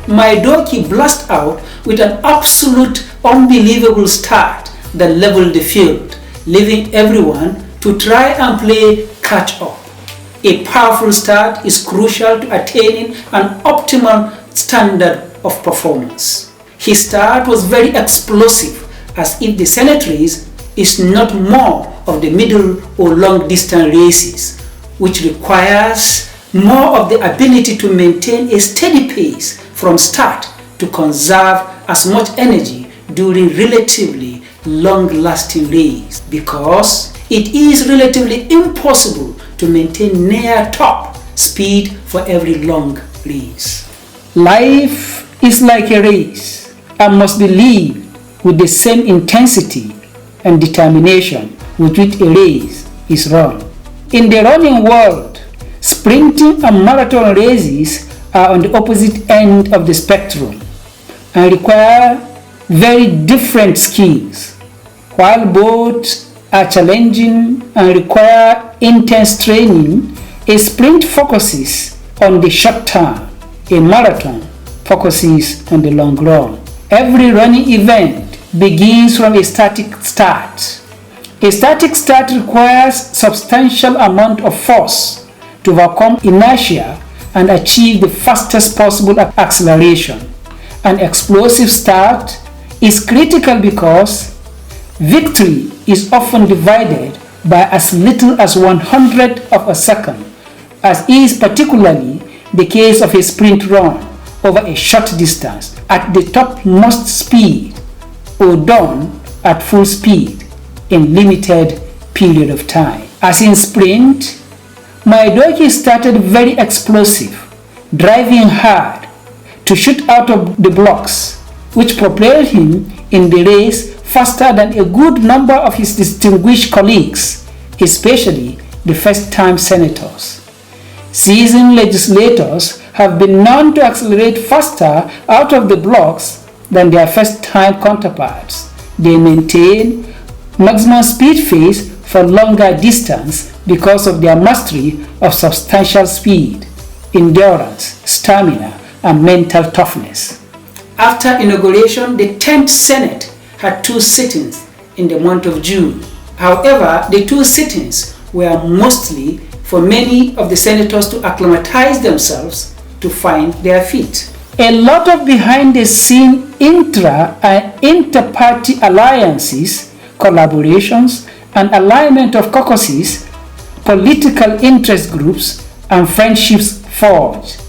Maidoki blast out with an absolute unbelievable start that leveled the field, leaving everyone to try and play catch up. A powerful start is crucial to attaining an optimal standard of performance. His start was very explosive, as if the Senate race is not more of the middle or long distance races, which requires more of the ability to maintain a steady pace from start to conserve as much energy during relatively long-lasting race, because it is relatively impossible to maintain near top speed for every long race. Life is like a race and must be lived with the same intensity and determination with which a race is run. In the running world, sprinting and marathon races are on the opposite end of the spectrum and require very different skills. While both are challenging and require intense training, a sprint focuses on the short term, a marathon focuses on the long run. Every running event begins from a static start. A static start requires substantial amount of force to overcome inertia and achieve the fastest possible acceleration. An explosive start is critical because victory is often divided by as little as 1/100 of a second, as is particularly the case of a sprint run over a short distance at the topmost speed or done at full speed in limited period of time. As in sprint, Maidoki started very explosive, driving hard to shoot out of the blocks, which propelled him in the race faster than a good number of his distinguished colleagues, especially the first-time senators. Seasoned legislators have been known to accelerate faster out of the blocks than their first-time counterparts. They maintain maximum speed phase for longer distance because of their mastery of substantial speed, endurance, stamina, and mental toughness. After inauguration, the 10th Senate had 2 sittings in the month of June. However, the 2 sittings were mostly for many of the senators to acclimatize themselves to find their feet. A lot of behind-the-scene intra- and inter-party alliances, collaborations, and alignment of caucuses, political interest groups, and friendships forged.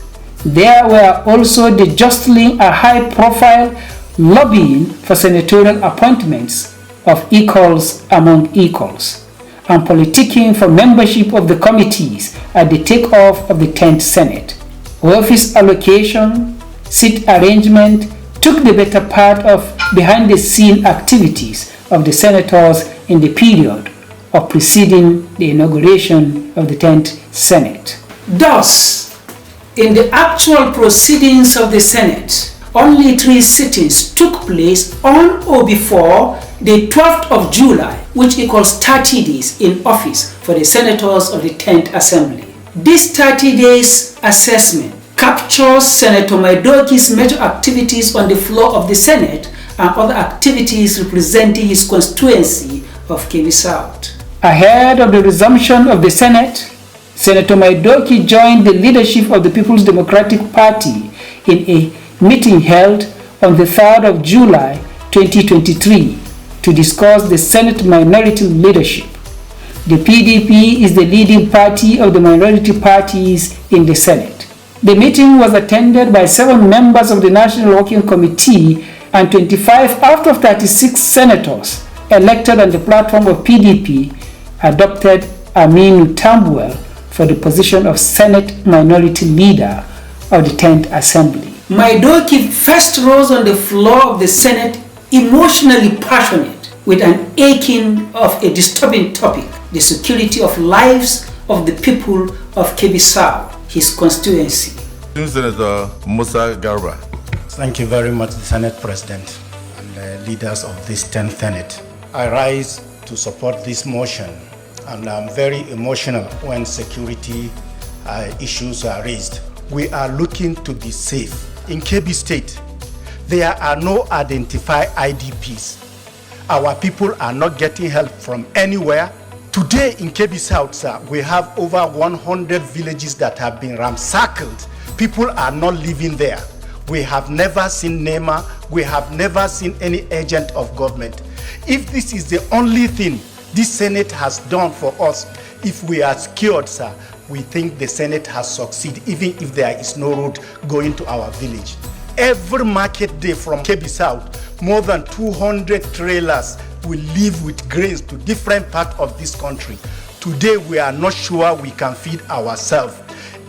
There were also the jostling and high-profile lobbying for senatorial appointments of equals among equals, and politicking for membership of the committees at the takeoff of the 10th Senate. Office allocation, seat arrangement took the better part of behind-the-scene activities of the senators in the period of preceding the inauguration of the 10th Senate. Thus, in the actual proceedings of the Senate, only 3 sittings took place on or before the 12th of July, which equals 30 days in office for the senators of the 10th Assembly. This 30 days assessment captures Senator Maidoki's major activities on the floor of the Senate and other activities representing his constituency of Kebbi South. Ahead of the resumption of the Senate, Senator Maidoki joined the leadership of the People's Democratic Party in a meeting held on the 3rd of July 2023 to discuss the Senate minority leadership. The PDP is the leading party of the minority parties in the Senate. The meeting was attended by 7 members of the National Working Committee and 25 out of 36 senators elected on the platform of PDP adopted Aminu Tambuwal for the position of Senate Minority Leader of the 10th Assembly. Maidoki first rose on the floor of the Senate emotionally passionate with an aching of a disturbing topic, the security of lives of the people of Kebbi South, his constituency. Senator Musa Garba. Thank you very much, the Senate President and the leaders of this 10th Senate. I rise to support this motion, and I'm very emotional when security issues are raised. We are looking to be safe in Kebbi State, there are no identified IDPs. Our people are not getting help from anywhere. Today in Kebbi South, sir, we have over 100 villages that have been ramsackled. People are not living there. We have never seen NEMA. We have never seen any agent of government. If this is the only thing this Senate has done for us, if we are secured, sir, we think the Senate has succeeded, even if there is no road going to our village. Every market day from Kebbi South, more than 200 trailers will leave with grains to different parts of this country. Today, we are not sure we can feed ourselves.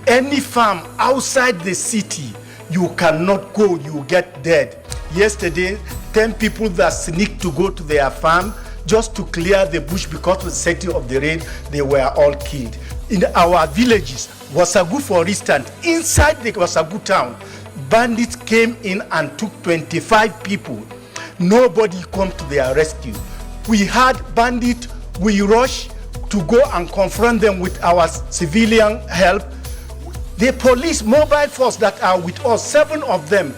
Any farm outside the city, you cannot go, you get dead. Yesterday, 10 people that sneaked to go to their farm just to clear the bush because of the setting of the rain, they were all killed. In our villages, Wasagu for instance, inside the Wasagu town, bandits came in and took 25 people. Nobody come to their rescue. We had bandits, we rushed to go and confront them with our civilian help. The police mobile force that are with us, 7 of them,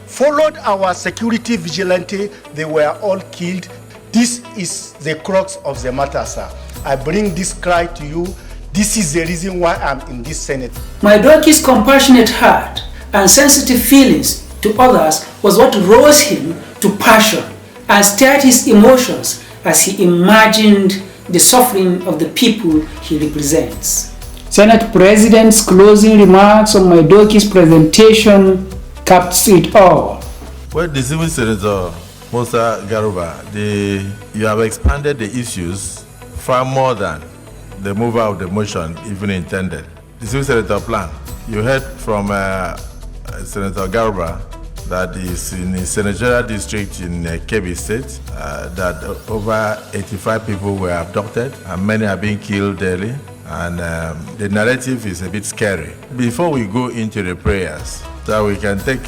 followed our security vigilante. They were all killed. This is the crux of the matter, sir. I bring this cry to you. This is the reason why I'm in this Senate. Maidoki's compassionate heart and sensitive feelings to others was what rose him to passion and stirred his emotions as he imagined the suffering of the people he represents. Senate President's closing remarks on Maidoki's presentation caps it all. Well, distinguished Senator Musa Garba, you have expanded the issues far more than the mover of the motion even intended. Distinguished Senator Plan, you heard from Senator Garba that is in the Senatorial district in Kebbi State, that over 85 people were abducted and many are being killed daily. And the narrative is a bit scary. Before we go into the prayers, so we can take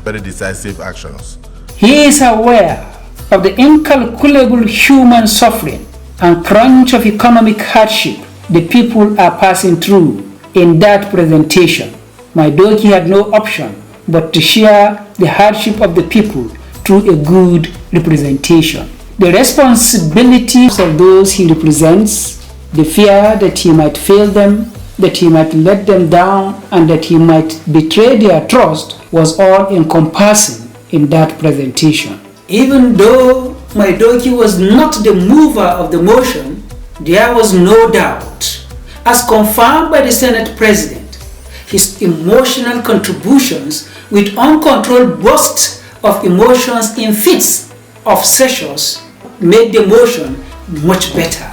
very decisive actions. He is aware of the incalculable human suffering and crunch of economic hardship the people are passing through. In that presentation, Maidoki had no option but to share the hardship of the people through a good representation. The responsibilities of those he represents, the fear that he might fail them, that he might let them down, and that he might betray their trust was all encompassing in that presentation. Even though Maidoki was not the mover of the motion, there was no doubt, as confirmed by the Senate President, his emotional contributions with uncontrolled bursts of emotions in fits of seizures made the motion much better.